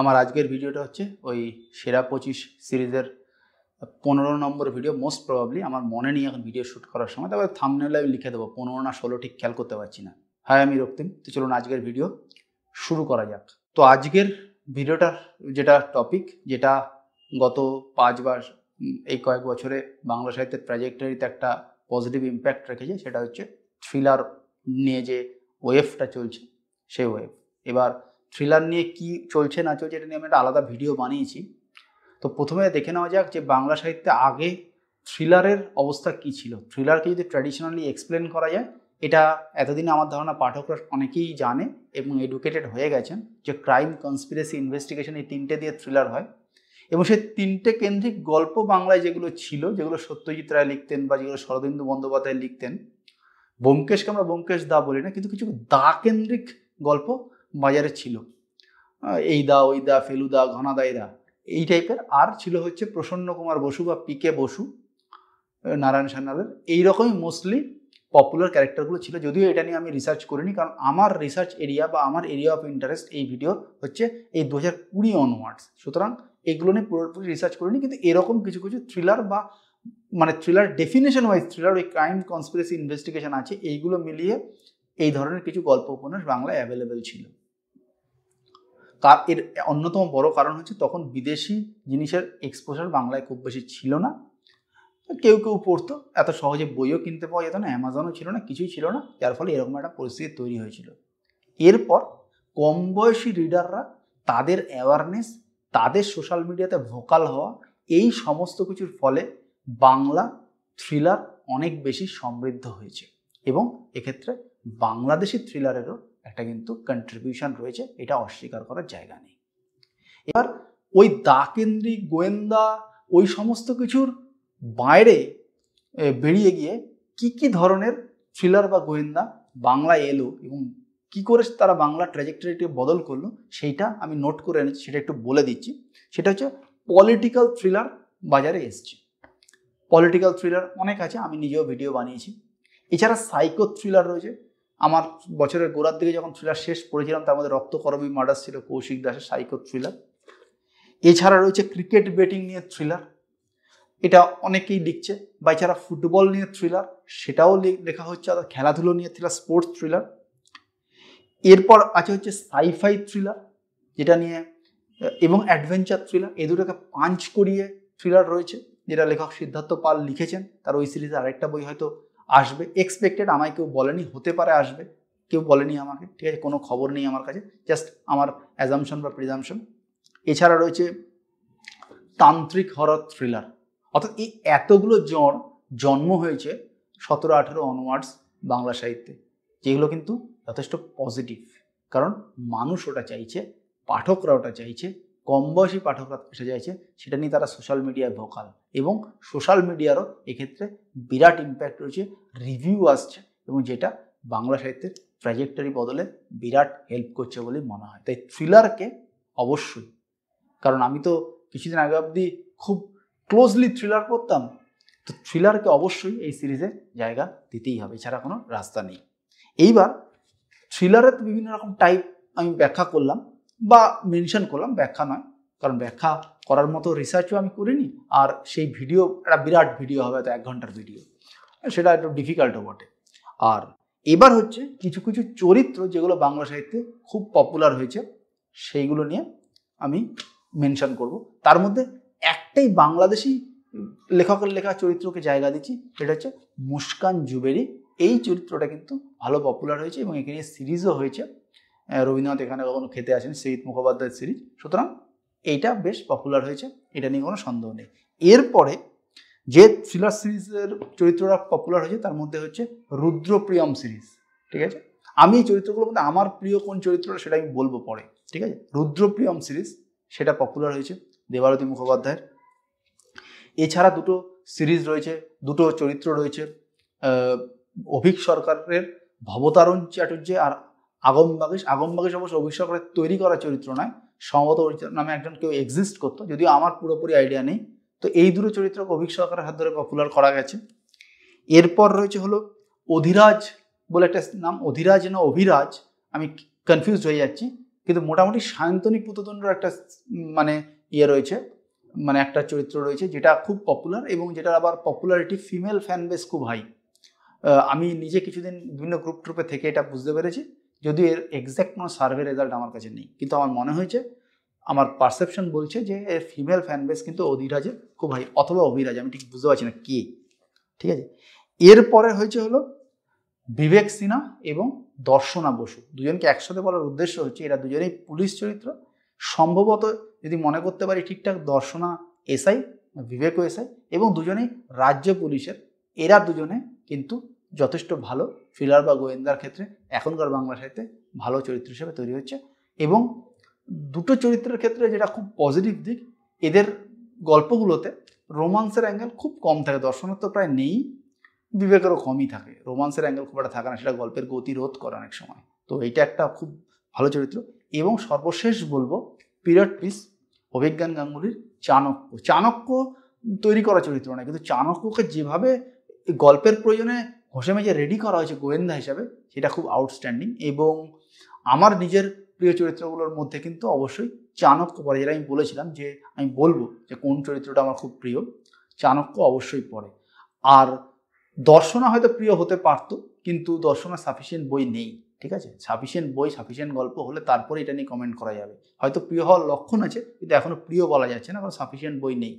আমার আজকের ভিডিওটা হচ্ছে ওই সেরা 25 সিরিজের 15 নম্বর ভিডিও। মোস্ট প্রবাবলি আমার মনে নেই এখন ভিডিও শ্যুট করার সময়, তবে থাম্বনেলে আমি লিখে দেবো 15 না 16, ঠিক খেয়াল করতে পারছি না। হাই, আমি রক্তিম। তো চলুন আজকের ভিডিও শুরু করা যাক। তো আজকের ভিডিওটার যেটা টপিক, যেটা গত 5 বা এই কয়েক বছরে বাংলা সাহিত্যের ট্র্যাজেক্টরিতে একটা পজিটিভ ইম্প্যাক্ট রেখেছে, সেটা হচ্ছে থ্রিলার নিয়ে যে ওয়েভটা চলছে সেই ওয়েভ। এবার থ্রিলার নিয়ে কি চলছে না চলছে এটা নিয়ে আমি একটা আলাদা ভিডিও বানিয়েছি। তো প্রথমে দেখে নেওয়া যাক যে বাংলা সাহিত্যে আগে থ্রিলারের অবস্থা কী ছিল। থ্রিলারকে যদি ট্র্যাডিশনালি এক্সপ্লেন করা যায়, এটা এতদিনে আমার ধারণা পাঠকরা অনেকেই জানে এবং এডুকেটেড হয়ে গেছেন যে ক্রাইম, কনস্পিরেসি, ইনভেস্টিগেশন, এই তিনটে দিয়ে থ্রিলার হয়। এবং সেই তিনটে কেন্দ্রিক গল্প বাংলায় যেগুলো ছিল, যেগুলো সত্যজিৎ রায় লিখতেন বা যেগুলো শরদিন্দু বন্দ্যোপাধ্যায় লিখতেন, ব্যোমকেশকে আমরা ব্যোমকেশ দা বলি না, কিন্তু কিছু দা কেন্দ্রিক গল্প বাজারে ছিল। এই দা, ওই দা, ফেলুদা, ঘনাদাইরা, এই টাইপের। আর ছিল হচ্ছে প্রসন্ন কুমার বসু বা পিকে বসু, নারায়ণ সান্যালের, এইরকমই মোস্টলি পপুলার ক্যারেক্টারগুলো ছিল। যদিও এটা নিয়ে আমি রিসার্চ করিনি, কারণ আমার রিসার্চ এরিয়া বা আমার এরিয়া অফ ইন্টারেস্ট এই ভিডিও হচ্ছে এই 2020 অনওয়ার্ডস। সুতরাং এগুলো নিয়ে পুরোপুরি রিসার্চ করিনি, কিন্তু এরকম কিছু কিছু থ্রিলার বা মানে থ্রিলার ডেফিনেশন ওয়াইজ থ্রিলার, ওই ক্রাইম, কনস্পিরেসি, ইনভেস্টিগেশন আছে, এইগুলো মিলিয়ে এই ধরনের কিছু গল্প উপন্যাস বাংলায় অ্যাভেলেবেল ছিল। এর অন্যতম বড় কারণ হচ্ছে তখন বিদেশি জিনিসের এক্সপোজার বাংলায় খুব বেশি ছিল না। কেউ কেউ পড়তো, এত সহজে বইও কিনতে পাওয়া যেত না, অ্যামাজনও ছিল না, কিছুই ছিল না, যার ফলে এরকম একটা পরিস্থিতি তৈরি হয়েছিল। এরপর কম বয়সী রিডাররা তাদের অ্যাওয়ারনেস, তাদের সোশ্যাল মিডিয়াতে ভোকাল হওয়া, এই সমস্ত কিছুর ফলে বাংলা থ্রিলার অনেক বেশি সমৃদ্ধ হয়েছে। এবং এক্ষেত্রে বাংলাদেশি থ্রিলারেরও একটা কিন্তু কন্ট্রিবিউশন রয়েছে, এটা অস্বীকার করার জায়গা নেই। এবার ওই দাকেন্দ্রিক গোয়েন্দা, ওই সমস্ত কিছুর বাইরে বেরিয়ে গিয়ে কি কি ধরনের থ্রিলার বা গোয়েন্দা বাংলায় এলো এবং কি করে তারা বাংলা ট্র্যাজেক্টরিটি বদল করলো, সেইটা আমি নোট করে এনেছি, সেটা একটু বলে দিচ্ছি। সেটা হচ্ছে পলিটিক্যাল থ্রিলার বাজারে এসছে। পলিটিক্যাল থ্রিলার অনেক আছে, আমি নিজেও ভিডিও বানিয়েছি। এছাড়া সাইকো থ্রিলার রয়েছে। আমার বছরের গোড়ার দিকে যখন থ্রিলার শেষ পড়েছিলাম, তার মধ্যে রক্তকরবী মার্ডার ছিল, কৌশিক দাসের সাইকো থ্রিলার। এছাড়া রয়েছে ক্রিকেট বেটিং নিয়ে থ্রিলার, এটা অনেকেই লিখছে। বা এছাড়া ফুটবল নিয়ে থ্রিলার, সেটাও লেখা হচ্ছে। আর খেলাধুলো নিয়ে থ্রিলার, স্পোর্টস থ্রিলার। এরপর আছে হচ্ছে সাইফাই থ্রিলার, যেটা নিয়ে, এবং অ্যাডভেঞ্চার থ্রিলার, এই দুটোকে পাঞ্চ করিয়ে থ্রিলার রয়েছে, যেটা লেখক সিদ্ধার্থ পাল লিখেছেন। তার ওই সিরিজে আরেকটা বই হয়তো আসবে, এক্সপেক্টেড। আমায় কেউ বলেনি, হতে পারে আসবে, কেউ বলেনি আমাকে, ঠিক আছে, কোনো খবর নেই আমার কাছে, জাস্ট আমার অ্যাজামশন বা প্রিজামশন। এছাড়া রয়েছে তান্ত্রিক হরর থ্রিলার। অর্থাৎ এই এতগুলো জন্ম হয়েছে 17-18 অনওয়ার্ডস বাংলা সাহিত্যে, যেগুলো কিন্তু যথেষ্ট পজিটিভ। কারণ মানুষ ওটা চাইছে, পাঠকরা ওটা চাইছে, কম বয়সী পাঠকরা এসে চাইছে, সেটা নিয়ে তারা সোশ্যাল মিডিয়ায় ভোকাল। এবং সোশ্যাল মিডিয়ারও এক্ষেত্রে বিরাট ইম্প্যাক্ট রয়েছে, রিভিউ আসছে, এবং যেটা বাংলা সাহিত্যের ট্র্যাজেক্টরি বদলে বিরাট হেল্প করছে বলে মনে হয়। তাই থ্রিলারকে অবশ্যই, কারণ আমি তো কিছুদিন আগে অবধি খুব ক্লোজলি থ্রিলার পড়তাম, তো থ্রিলারকে অবশ্যই এই সিরিজে জায়গা দিতেই হবে, এছাড়া কোনো রাস্তা নেই। এইবার থ্রিলারের তো বিভিন্ন রকম টাইপ আমি ব্যাখ্যা করলাম বা মেনশন করলাম, ব্যাখ্যা নয়, কারণ ব্যাখ্যা করার মতো রিসার্চও আমি করিনি। আর সেই ভিডিও একটা বিরাট ভিডিও হবে, হয়তো 1 ঘন্টার ভিডিও, সেটা একটু ডিফিকাল্টও বটে। আর এবার হচ্ছে কিছু কিছু চরিত্র যেগুলো বাংলা সাহিত্যে খুব পপুলার হয়েছে, সেইগুলো নিয়ে আমি মেনশন করব। তার মধ্যে একটাই বাংলাদেশি লেখকের লেখা চরিত্রকে জায়গা দিচ্ছি, সেটা হচ্ছে মুস্কান জুবেরি। এই চরিত্রটা কিন্তু ভালো পপুলার হয়েছে এবং এখানে সিরিজও হয়েছে। রবীন্দ্রনাথ এখানে কখনো খেতে আসেন, শ্রীজিৎ মুখোপাধ্যায়ের সিরিজ, সুতরাং এইটা বেশ পপুলার হয়েছে, এটা নিয়ে কোনো সন্দেহ নেই। এরপরে যে থ্রিলার সিরিজের চরিত্রটা পপুলার হয়েছে তার মধ্যে হচ্ছে রুদ্রপ্রিয়ম সিরিজ, ঠিক আছে। আমি এই চরিত্রগুলোর মধ্যে আমার প্রিয় কোন চরিত্রটা সেটা আমি বলবো পরে, ঠিক আছে। রুদ্রপ্রিয়ম সিরিজ, সেটা পপুলার হয়েছে দেবারতী মুখোপাধ্যায়ের। এছাড়া দুটো সিরিজ রয়েছে, দুটো চরিত্র রয়েছে, অভীক সরকারের ভবতারণ চ্যাটার্জি আর আগমবাগীশ। আগমবাগীশ অবশ্য অভীক সরকারের তৈরি করা চরিত্র নয়, সম্ভবত নামে একজন কেউ এক্সিস্ট করতো, যদিও আমার পুরোপুরি আইডিয়া নেই। তো এই দুটো চরিত্রকে অভীক সরকারের হাত ধরে পপুলার করা গেছে। এরপর রয়েছে হলো অধিরাজ বলে একটা নাম, অধিরাজ না অভিরাজ, আমি কনফিউজ হয়ে যাচ্ছি, কিন্তু মোটামুটি সায়ন্তনী পুতদণ্ডর একটা মানে ইয়ে রয়েছে, মানে একটা চরিত্র রয়েছে যেটা খুব পপুলার এবং যেটা আবার পপুলারিটি ফিমেল ফ্যান বেস খুব হাই। আমি নিজে কিছুদিন বিভিন্ন গ্রুপ ট্রুপে থেকে এটা বুঝতে পেরেছি, যদিও এর এক্স্যাক্ট কোনো সার্ভে রেজাল্ট আমার কাছে নেই, কিন্তু আমার মনে হয়েছে, আমার পারসেপশন বলছে যে এর ফিমেল ফ্যান বেস কিন্তু অধিরাজের খুব হাই, অথবা অভিরাজ, আমি ঠিক বুঝতে পারছি না কে। ঠিক আছে, এরপরে হয়েছে হলো বিবেক সিনহা এবং দর্শনা বসু। দুজনকে একসাথে বলার উদ্দেশ্য হচ্ছে এরা দুজনেই পুলিশ চরিত্র। সম্ভবত যদি মনে করতে পারি ঠিকঠাক, দর্শনা এসআই, বিবেকও এসআই, এবং দুজনেই রাজ্য পুলিশের। এরা দুজনে কিন্তু যথেষ্ট ভালো থ্রিলার বা গোয়েন্দার ক্ষেত্রে এখনকার বাংলা সাহিত্যে ভালো চরিত্র হিসেবে তৈরি হচ্ছে। এবং দুটো চরিত্রের ক্ষেত্রে যেটা খুব পজিটিভ দিক, এদের গল্পগুলোতে রোমান্সের অ্যাঙ্গেল খুব কম থাকে। দর্শনের তো প্রায় নেই, বিবেকেরও কমই থাকে, রোমান্সের অ্যাঙ্গেল খুব একটা থাকে না, সেটা গল্পের গতিরোধ করে অনেক সময়। তো এইটা একটা খুব ভালো চরিত্র। এবং সর্বশেষ বলবো পিরিয়ড পিস অভিজ্ঞান গাঙ্গুলির চাণক্য। চাণক্য তৈরি করা চরিত্র না, কিন্তু চাণক্যকে যেভাবে গল্পের প্রয়োজনে ঘষে মেজে রেডি করা হয়েছে গোয়েন্দা হিসাবে, সেটা খুব আউটস্ট্যান্ডিং। এবং আমার নিজের প্রিয় চরিত্রগুলোর মধ্যে কিন্তু অবশ্যই চাণক্য পড়ে, যেটা আমি বলেছিলাম যে আমি বলবো যে কোন চরিত্রটা আমার খুব প্রিয়, চাণক্য অবশ্যই পড়ে। আর দর্শনা হয়তো প্রিয় হতে পারতো, কিন্তু দর্শনা সাফিসিয়েন্ট বই নেই। ঠিক আছে, সাফিসিয়েন্ট বই, সাফিসিয়েন্ট গল্প হলে তারপরে এটা নিয়ে কমেন্ট করা যাবে। হয়তো প্রিয় হওয়ার লক্ষণ আছে, কিন্তু এখনো প্রিয় বলা যাচ্ছে না, কারণ সাফিসিয়েন্ট বই নেই।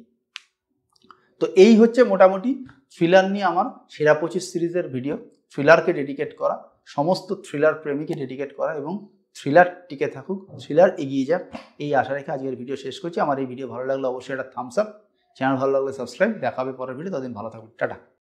তো এই হচ্ছে মোটামুটি থ্রিলার নিয়ে আমার সেরা 25 সিরিজের ভিডিও। থ্রিলারকে ডেডিকেট করা, সমস্ত থ্রিলার প্রেমীকে ডেডিকেট করা, এবং থ্রিলার টিকে থাকুক, থ্রিলার এগিয়ে যাক, এই আশা রেখে আজকের ভিডিও শেষ করছি। আমার এই ভিডিও ভালো লাগলে অবশ্যই একটা থামস আপ, চ্যানেল ভালো লাগলে সাবস্ক্রাইব। দেখা হবে পরের ভিডিও, ততদিন ভালো থাকুন, টাটা।